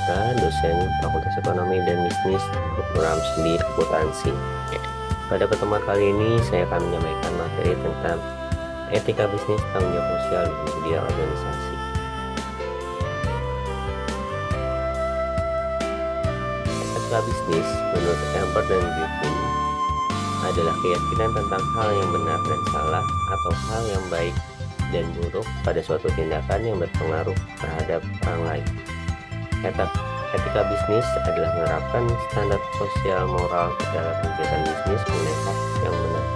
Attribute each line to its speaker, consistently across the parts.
Speaker 1: Andika, dosen Fakultas Ekonomi dan Bisnis Program Studi Akuntansi. Pada pertemuan kali ini, saya akan menyampaikan materi tentang etika bisnis, tanggung jawab sosial, dan budaya organisasi. Etika bisnis menurut Albert dan Griffin adalah keyakinan tentang hal yang benar dan salah atau hal yang baik dan buruk pada suatu tindakan yang berpengaruh terhadap orang lain. Etika bisnis adalah menerapkan standar sosial moral dalam kegiatan bisnis mengenai hak yang benar.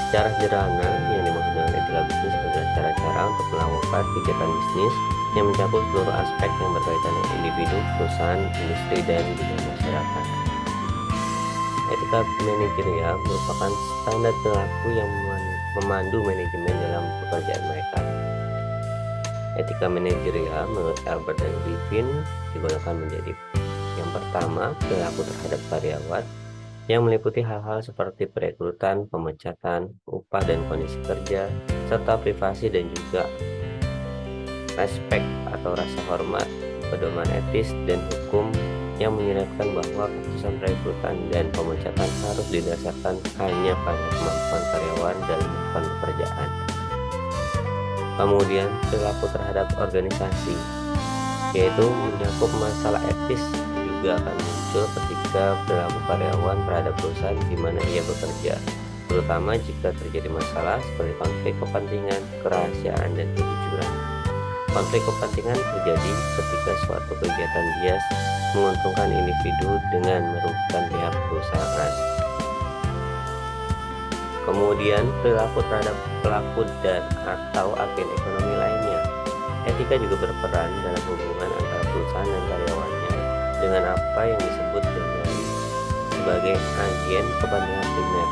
Speaker 1: Secara sederhana, yang dimaksud dengan etika bisnis adalah cara-cara untuk melakukan kegiatan bisnis yang mencakup seluruh aspek yang berkaitan dengan individu, perusahaan, industri, dan juga masyarakat. Etika manajerial merupakan standar perilaku yang memandu manajemen dalam pekerjaan mereka. Etika manajerial menurut Albert dan Griffin digolongkan menjadi yang pertama, perilaku terhadap karyawan yang meliputi hal-hal seperti perekrutan, pemecatan, upah dan kondisi kerja, serta privasi dan juga respek atau rasa hormat, pedoman etis dan hukum yang menyiratkan bahwa keputusan perekrutan dan pemecatan harus didasarkan hanya pada kemampuan karyawan dalam melakukan pekerjaan. Kemudian perilaku terhadap organisasi, yaitu menyangkut masalah etis juga akan muncul ketika perilaku karyawan terhadap perusahaan di mana ia bekerja, terutama jika terjadi masalah seperti konflik kepentingan, kerahasiaan, dan kejujuran. Konflik kepentingan terjadi ketika suatu kegiatan bias menguntungkan individu dengan merugikan pihak perusahaan. Kemudian perilaku terhadap pelaku dan atau agen ekonomi lainnya. Etika juga berperan dalam hubungan antara perusahaan dan karyawannya dengan apa yang disebut dengan sebagai agen kepentingan primer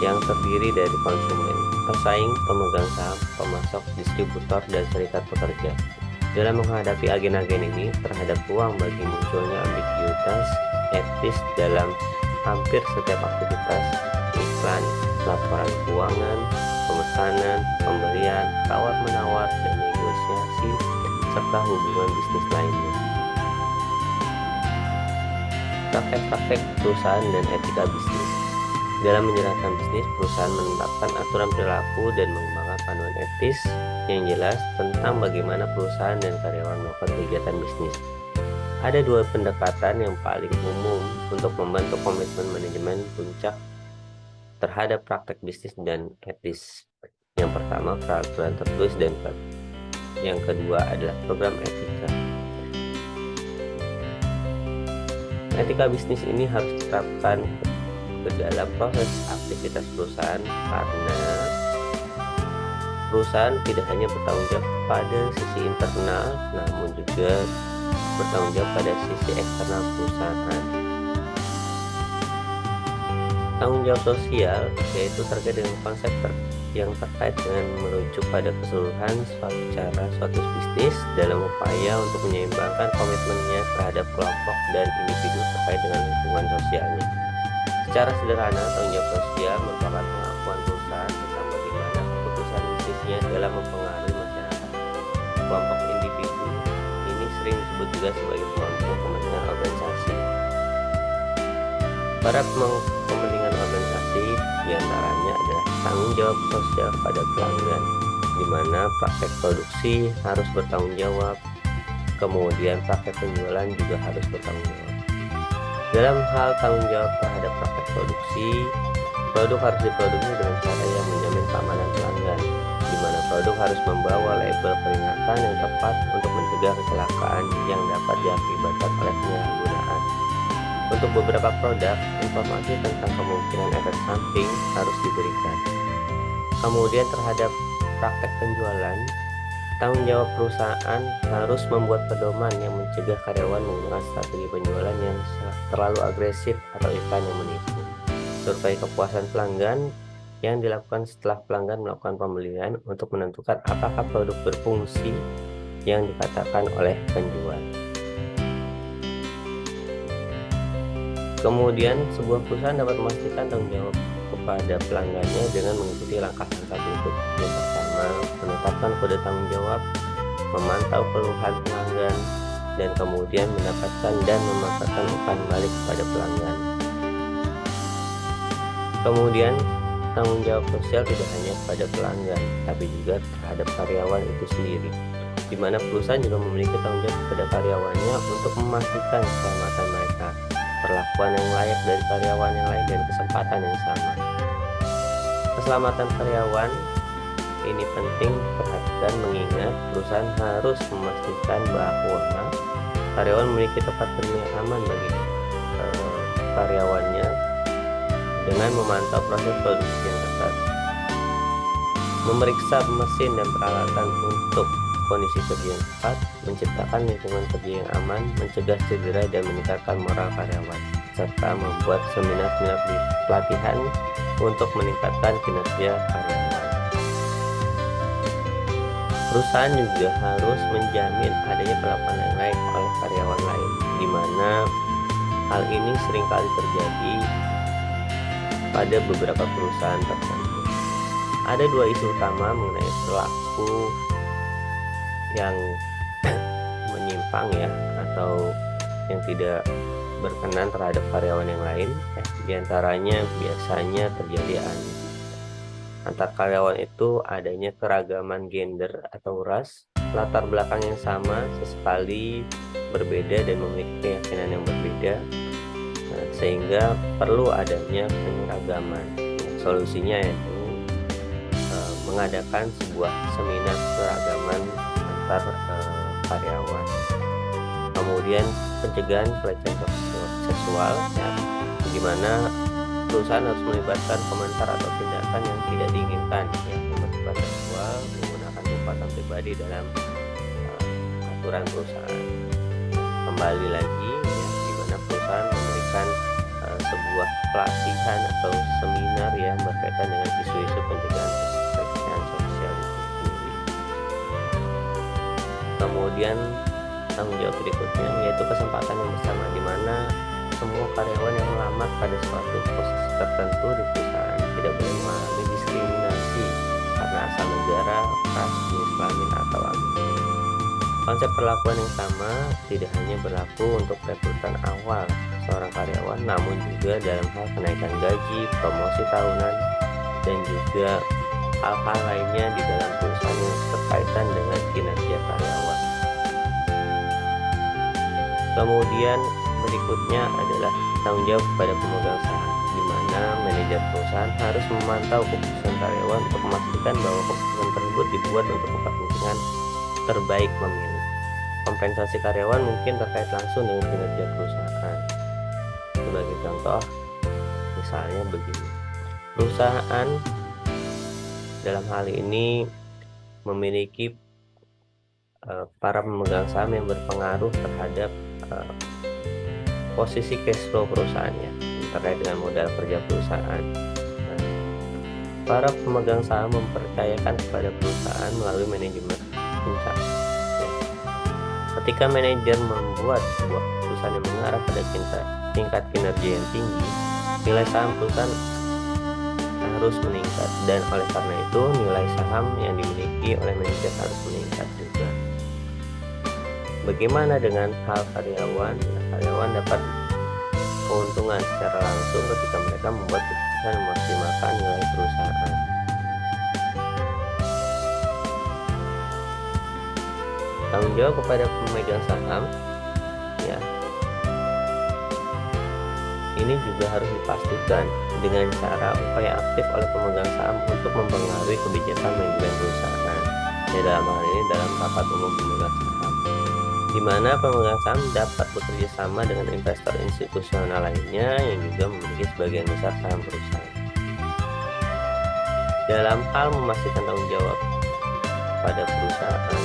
Speaker 1: yang terdiri dari konsumen, pesaing, pemegang saham, pemasok, distributor, dan serikat pekerja. Dalam menghadapi agen-agen ini terhadap ruang bagi munculnya ambiguitas etis dalam hampir setiap aktivitas iklan, laporan keuangan, pemesanan, pembelian, tawar-menawar, dan negosiasi, serta hubungan bisnis lainnya. Praktek-praktek perusahaan dan etika bisnis. Dalam menjalankan bisnis, perusahaan menetapkan aturan perilaku dan mengembangkan panduan etis yang jelas tentang bagaimana perusahaan dan karyawan melakukan kegiatan bisnis. Ada dua pendekatan yang paling umum untuk membentuk komitmen manajemen puncak terhadap praktek bisnis dan etis. Yang pertama, peraturan tertulis, dan yang kedua adalah program etika. Etika bisnis ini harus diterapkan ke dalam proses aktivitas perusahaan karena perusahaan tidak hanya bertanggung jawab pada sisi internal, namun juga bertanggung jawab pada sisi eksternal perusahaan. Tanggung jawab sosial yaitu terkait dengan konsep yang terkait dengan merujuk pada keseluruhan suatu bisnis dalam upaya untuk menyeimbangkan komitmennya terhadap kelompok dan individu terkait dengan lingkungan sosialnya. Secara sederhana, tanggung jawab sosial merupakan pengakuan perusahaan tentang bagaimana keputusan bisnisnya dalam mempengaruhi masyarakat. Kelompok individu ini sering disebut juga sebagai kelompok kepentingan organisasi. Para kepentingan organisasi diantaranya adalah tanggung jawab sosial pada pelanggan, di mana praktek produksi harus bertanggung jawab, kemudian praktek penjualan juga harus bertanggung jawab. Dalam hal tanggung jawab terhadap praktek produksi, produk harus diproduksi dengan cara yang menjamin keamanan pelanggan, di mana produk harus membawa label peringatan yang tepat untuk mencegah kecelakaan yang dapat diakibatkan oleh penyalahgunaan. Untuk beberapa produk, informasi tentang kemungkinan efek samping harus diberikan. Kemudian terhadap praktek penjualan, tanggung jawab perusahaan harus membuat pedoman yang mencegah karyawan menggunakan strategi penjualan yang terlalu agresif atau iklan yang menipu. Survei kepuasan pelanggan yang dilakukan setelah pelanggan melakukan pembelian untuk menentukan apakah produk berfungsi yang dikatakan oleh penjual. Kemudian, sebuah perusahaan dapat memastikan tanggung jawab kepada pelanggannya dengan mengikuti langkah-langkah berikut. Yang pertama, menetapkan kode tanggung jawab, memantau keluhan pelanggan, dan kemudian mendapatkan dan memasarkan umpan balik kepada pelanggan. Kemudian, tanggung jawab sosial tidak hanya kepada pelanggan, tapi juga terhadap karyawan itu sendiri, di mana perusahaan juga memiliki tanggung jawab kepada karyawannya untuk memastikan keselamatan mereka, perlakuan yang layak dari karyawan yang lain, dan kesempatan yang sama. Keselamatan karyawan ini penting diperhatikan mengingat perusahaan harus memastikan bahwa karyawan memiliki tempat kerja yang aman bagi karyawannya dengan memantau proses produksi yang ketat, memeriksa mesin dan peralatan untuk kondisi kerja yang tepat, menciptakan lingkungan kerja yang aman, mencegah cedera dan meningkatkan moral karyawan, serta membuat seminar-seminar pelatihan untuk meningkatkan kinerja karyawan. Perusahaan juga harus menjamin adanya perlakuan yang layak oleh karyawan lain, di mana hal ini seringkali terjadi pada beberapa perusahaan tertentu. Ada dua isu utama mengenai perilaku yang menyimpang ya, atau yang tidak berkenan terhadap karyawan yang lain. Di antaranya biasanya terjadi antar karyawan itu adanya keragaman gender atau ras, latar belakang yang sama sesekali berbeda dan memiliki keyakinan yang berbeda, sehingga perlu adanya penyeragaman. Solusinya yaitu mengadakan sebuah seminar keragaman antar karyawan. Kemudian pencegahan pelecehan seksual, ya, di mana perusahaan harus melibatkan komentar atau tindakan yang tidak diinginkan, yang bersifat seksual, menggunakan kekuatan pribadi dalam aturan perusahaan. Kembali lagi, ya, di mana perusahaan memberikan sebuah pelatihan atau seminar yang berkaitan dengan isu-isu pencegahan pelecehan sosial itu sendiri. Kemudian tanggung jawab berikutnya yaitu kesempatan yang bersama, di mana semua karyawan yang melamar pada suatu posisi tertentu di perusahaan tidak boleh mengalami diskriminasi karena asal negara, ras, jenis kelamin, atau agama. Konsep perlakuan yang sama tidak hanya berlaku untuk rekrutan awal seorang karyawan, namun juga dalam hal kenaikan gaji, promosi tahunan, dan juga hal-hal lainnya di dalam perusahaan yang berkaitan dengan kinerja karyawan. Kemudian berikutnya adalah tanggung jawab kepada pemegang saham, di mana manajer perusahaan harus memantau keputusan karyawan untuk memastikan bahwa keputusan tersebut dibuat untuk kepentingan terbaik memilih. Kompensasi karyawan mungkin terkait langsung dengan kinerja perusahaan. Sebagai contoh, misalnya begini, perusahaan dalam hal ini memiliki para pemegang saham yang berpengaruh terhadap posisi cash flow perusahaannya terkait dengan modal kerja perusahaan. Para pemegang saham mempercayakan kepada perusahaan melalui manajemen puncak. Ketika manajer membuat sebuah keputusan yang mengarah pada tingkat kinerja yang tinggi, nilai saham perusahaan harus meningkat, dan oleh karena itu nilai saham yang dimiliki oleh manajer harus meningkat juga. Bagaimana dengan hal karyawan? Karyawan dapat keuntungan secara langsung ketika mereka membuat keputusan memaksimalkan nilai perusahaan. Tanggung jawab kepada pemegang saham, ya, ini juga harus dipastikan dengan cara upaya aktif oleh pemegang saham untuk mempengaruhi kebijakan manajemen perusahaan. Ya, dalam hal ini dalam rapat umum pemegang saham, di mana pemegang saham dapat bekerja sama dengan investor institusional lainnya yang juga memiliki sebagian besar saham perusahaan. Dalam hal memastikan tanggung jawab pada perusahaan,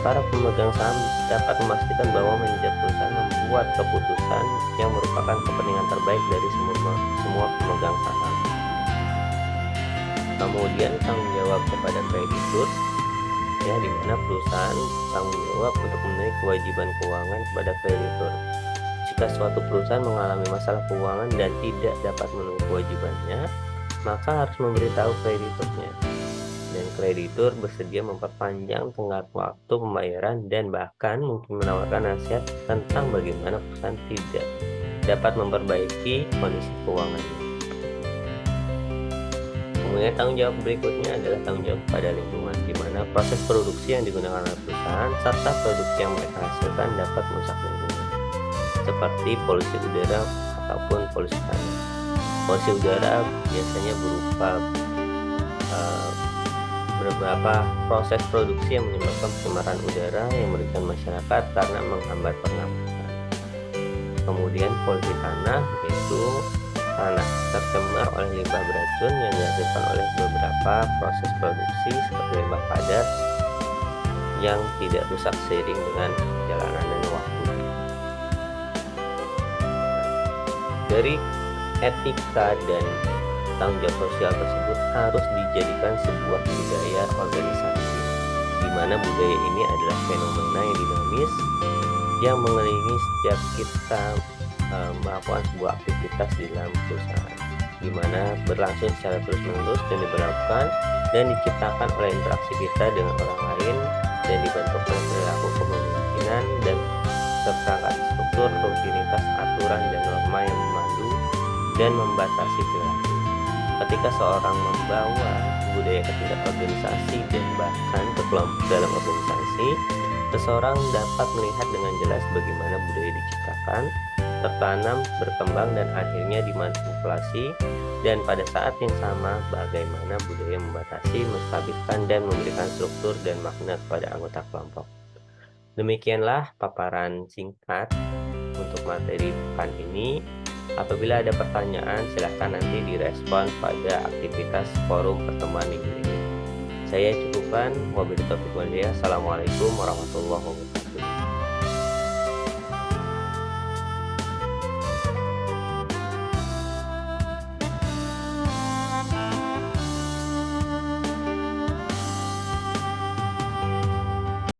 Speaker 1: para pemegang saham dapat memastikan bahwa manajer perusahaan membuat keputusan yang merupakan kepentingan terbaik dari semua pemegang saham. Kemudian tanggung jawab kepada kreditur, ya, di mana perusahaan tanggung jawab untuk memenuhi kewajiban keuangan kepada kreditur. Jika suatu perusahaan mengalami masalah keuangan dan tidak dapat memenuhi kewajibannya, maka harus memberitahu krediturnya. dan kreditur bersedia memperpanjang tenggat waktu pembayaran dan bahkan mungkin menawarkan nasihat tentang bagaimana perusahaan tidak dapat memperbaiki kondisi keuangannya. Kemudian tanggung jawab berikutnya adalah tanggung jawab pada lingkungan, di mana proses produksi yang digunakan oleh perusahaan serta produk yang mereka hasilkan dapat merusak lingkungan, seperti polusi udara ataupun polusi tanah. Polusi udara biasanya berupa beberapa proses produksi yang menyebabkan pencemaran udara yang merugikan masyarakat karena menghambat pernapasan. Kemudian polusi tanah, yaitu tanah tercemar oleh limbah beracun yang dihasilkan oleh beberapa proses produksi seperti limbah padat yang tidak rusak seiring dengan perjalanan dan waktu. Dari etika dan tanggung jawab sosial tersebut harus dijadikan sebuah budaya organisasi, di mana budaya ini adalah fenomena yang dinamis yang mengelilingi setiap kita melakukan sebuah aktivitas di dalam perusahaan, di mana berlangsung secara terus-menerus dan diberlakukan dan diciptakan oleh interaksi kita dengan orang lain dan dibentuk oleh perilaku kepemimpinan dan seperangkat struktur, rutinitas, aturan, dan norma yang memandu dan membatasi perilaku. Ketika seorang membawa budaya ke tingkat organisasi dan bahkan ke kelompok dalam organisasi, seseorang dapat melihat dengan jelas bagaimana budaya diciptakan, tertanam, berkembang, dan akhirnya dimanipulasi, dan pada saat yang sama bagaimana budaya membatasi, menstabilkan, dan memberikan struktur dan makna kepada anggota kelompok. Demikianlah paparan singkat untuk materi pekan ini. Apabila ada pertanyaan, silahkan nanti direspon pada aktivitas forum pertemuan minggu ini. Saya cukupkan. Wabillahi taufiq wal hidayah. Assalamualaikum warahmatullahi wabarakatuh.